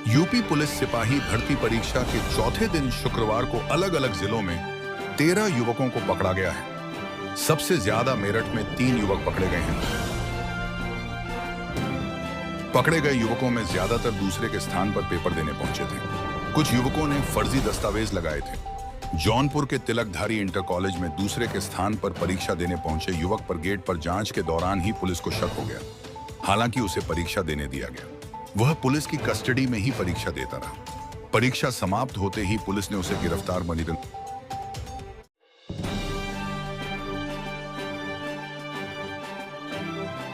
UP police सिपाही भर्ती परीक्षा के चौथे दिन शुक्रवार को अलग अलग जिलों में 13 युवकों को पकड़ा गया है। सबसे ज्यादा मेरठ में 3 युवक पकड़े गए हैं। पकड़े गए युवकों में ज्यादातर दूसरे के स्थान पर पेपर देने पहुंचे थे। कुछ युवकों ने फर्जी दस्तावेज लगाए थे। जौनपुर के तिलकधारी इंटर कॉलेज में दूसरे के स्थान पर परीक्षा देने पहुंचे युवक पर गेट पर जांच के दौरान ही पुलिस को शक हो गया। हालांकि उसे परीक्षा देने दिया गया। वह पुलिस की कस्टडी में ही परीक्षा देता रहा। परीक्षा समाप्त होते ही पुलिस ने उसे गिरफ्तार बनी।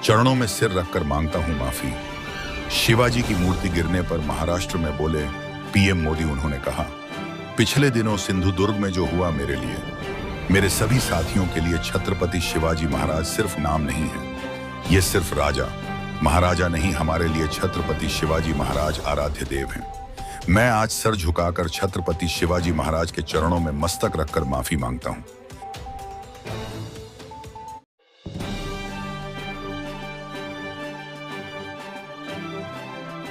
चरणों में सिर रखकर मांगता हूं माफी। शिवाजी की मूर्ति गिरने पर महाराष्ट्र में बोले पीएम मोदी। उन्होंने कहा, पिछले दिनों सिंधुदुर्ग में जो हुआ मेरे लिए, मेरे सभी साथियों के लिए छत्रपति शिवाजी महाराज सिर्फ नाम नहीं है। ये सिर्फ राजा महाराजा नहीं, हमारे लिए छत्रपति शिवाजी महाराज आराध्य देव हैं। मैं आज सर झुकाकर छत्रपति शिवाजी महाराज के चरणों में मस्तक रखकर माफी मांगता हूं।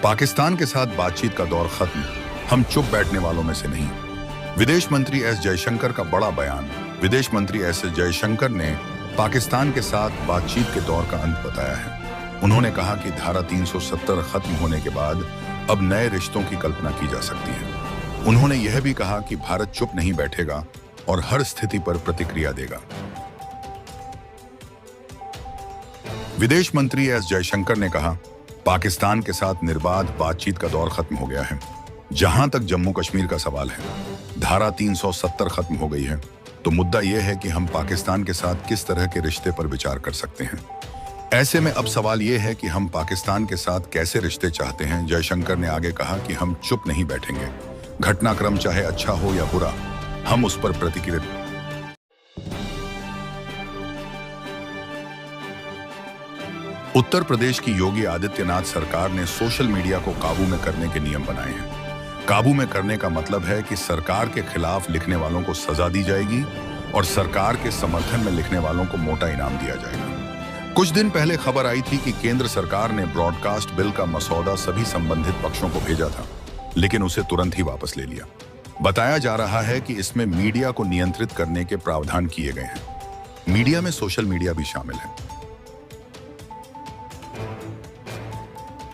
पाकिस्तान के साथ बातचीत का दौर खत्म, हम चुप बैठने वालों में से नहीं। विदेश मंत्री एस जयशंकर का बड़ा बयान। विदेश मंत्री एस जयशंकर ने पाकिस्तान के साथ बातचीत के दौर का अंत बताया है। उन्होंने कहा कि धारा 370 खत्म होने के बाद अब नए रिश्तों की कल्पना की जा सकती है। उन्होंने यह भी कहा कि भारत चुप नहीं बैठेगा और हर स्थिति पर प्रतिक्रिया देगा। विदेश मंत्री एस जयशंकर ने कहा, पाकिस्तान के साथ निर्बाध बातचीत का दौर खत्म हो गया है। जहां तक जम्मू कश्मीर का सवाल है, धारा 370 खत्म हो गई है, तो मुद्दा यह है कि हम पाकिस्तान के साथ किस तरह के रिश्ते पर विचार कर सकते हैं। ऐसे में अब सवाल यह है कि हम पाकिस्तान के साथ कैसे रिश्ते चाहते हैं। जयशंकर ने आगे कहा कि हम चुप नहीं बैठेंगे। घटनाक्रम चाहे अच्छा हो या बुरा, हम उस पर प्रतिक्रिया। उत्तर प्रदेश की योगी आदित्यनाथ सरकार ने सोशल मीडिया को काबू में करने के नियम बनाए हैं। काबू में करने का मतलब है कि सरकार के खिलाफ लिखने वालों को सजा दी जाएगी और सरकार के समर्थन में लिखने वालों को मोटा इनाम दिया जाएगा। कुछ दिन पहले खबर आई थी कि केंद्र सरकार ने ब्रॉडकास्ट बिल का मसौदा सभी संबंधित पक्षों को भेजा था, लेकिन उसे तुरंत ही वापस ले लिया। बताया जा रहा है कि इसमें मीडिया को नियंत्रित करने के प्रावधान किए गए हैं। मीडिया में सोशल मीडिया भी शामिल है।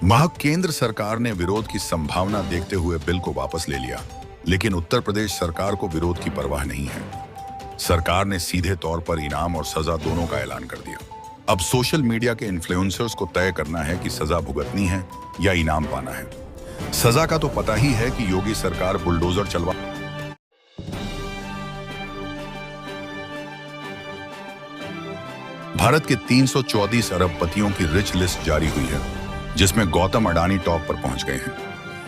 महज केंद्र सरकार ने विरोध की संभावना देखते हुए बिल को वापस ले लिया, लेकिन उत्तर प्रदेश सरकार को विरोध की परवाह नहीं है। सरकार ने सीधे तौर पर इनाम और सजा दोनों का ऐलान कर दिया। अब सोशल मीडिया के इन्फ्लुएंसर्स को तय करना है कि सजा भुगतनी है या इनाम पाना है। सजा का तो पता ही है कि योगी सरकार बुलडोजर चलवा। भारत के 334 अरबपतियों की रिच लिस्ट जारी हुई है, जिसमें गौतम अडानी टॉप पर पहुंच गए हैं।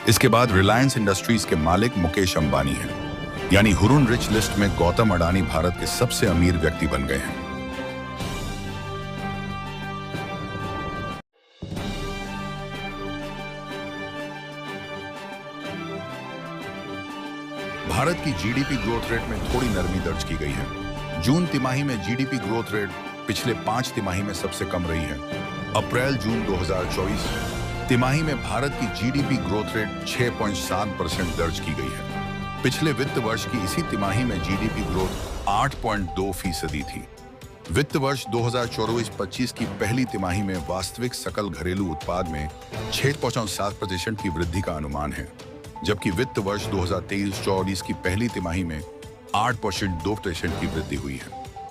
इसके बाद रिलायंस इंडस्ट्रीज के मालिक मुकेश अंबानी हैं। यानी हुरुन रिच लिस्ट में गौतम अडानी भारत के सबसे अमीर व्यक्ति बन गए हैं। भारत की जीडीपी ग्रोथ रेट में थोड़ी नरमी दर्ज की गई है। जून तिमाही में जीडीपी ग्रोथ रेट पिछले 5 तिमाही में सबसे कम रही है। अप्रैल-जून 2024 तिमाही में भारत की जीडीपी ग्रोथ रेट 6.7% दर्ज की गई है। पिछले वित्त वर्ष की इसी तिमाही में जीडीपी ग्रोथ 8.2% थी। वित्त वर्ष 2024-25 की पहली तिमाही में वास्तविक सकल घरेलू उत्पाद में 6.7% की वृद्धि का अनुमान है, जबकि वित्त वर्ष 2023-24 की पहली तिमाही में 8.2% की वृद्धि हुई है।